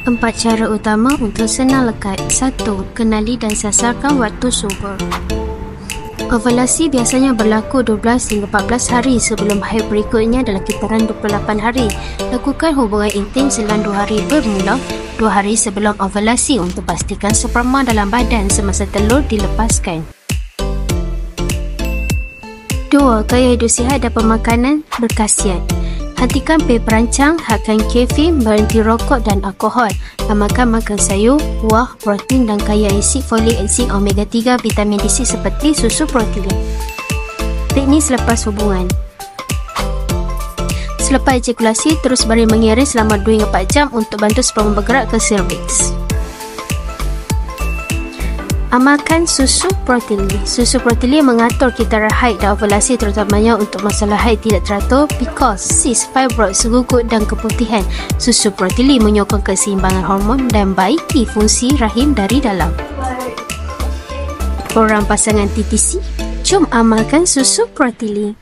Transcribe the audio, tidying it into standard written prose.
Empat cara utama untuk senang lekat. 1. Kenali dan sasarkan waktu subur. Ovulasi biasanya berlaku 12 hingga 14 hari sebelum haid berikutnya dalam kitaran 28 hari. Lakukan hubungan intim selang 2 hari bermula 2 hari sebelum ovulasi untuk pastikan sperma dalam badan semasa telur dilepaskan. 2. Gaya hidup sihat dan pemakanan berkhasiat. Hentikan pil perancang, hadkan kafein, berhenti rokok dan alkohol. Amalkan makan sayur, buah, protein dan kaya asid folik asid, omega 3, vitamin D6 seperti susu protein. Teknik selepas hubungan. Selepas ejakulasi, terus baring mengiring selama 2 hingga 4 jam untuk bantu sperma bergerak ke cervix. Amalkan susu protein. Susu protein mengatur kitaran haid dan ovulasi, terutamanya untuk masalah haid tidak teratur, PCOS, cyst, fibroid, gugut dan keputihan. Susu protein menyokong keseimbangan hormon dan baiki fungsi rahim dari dalam. Orang pasangan TTC, jom amalkan susu protein.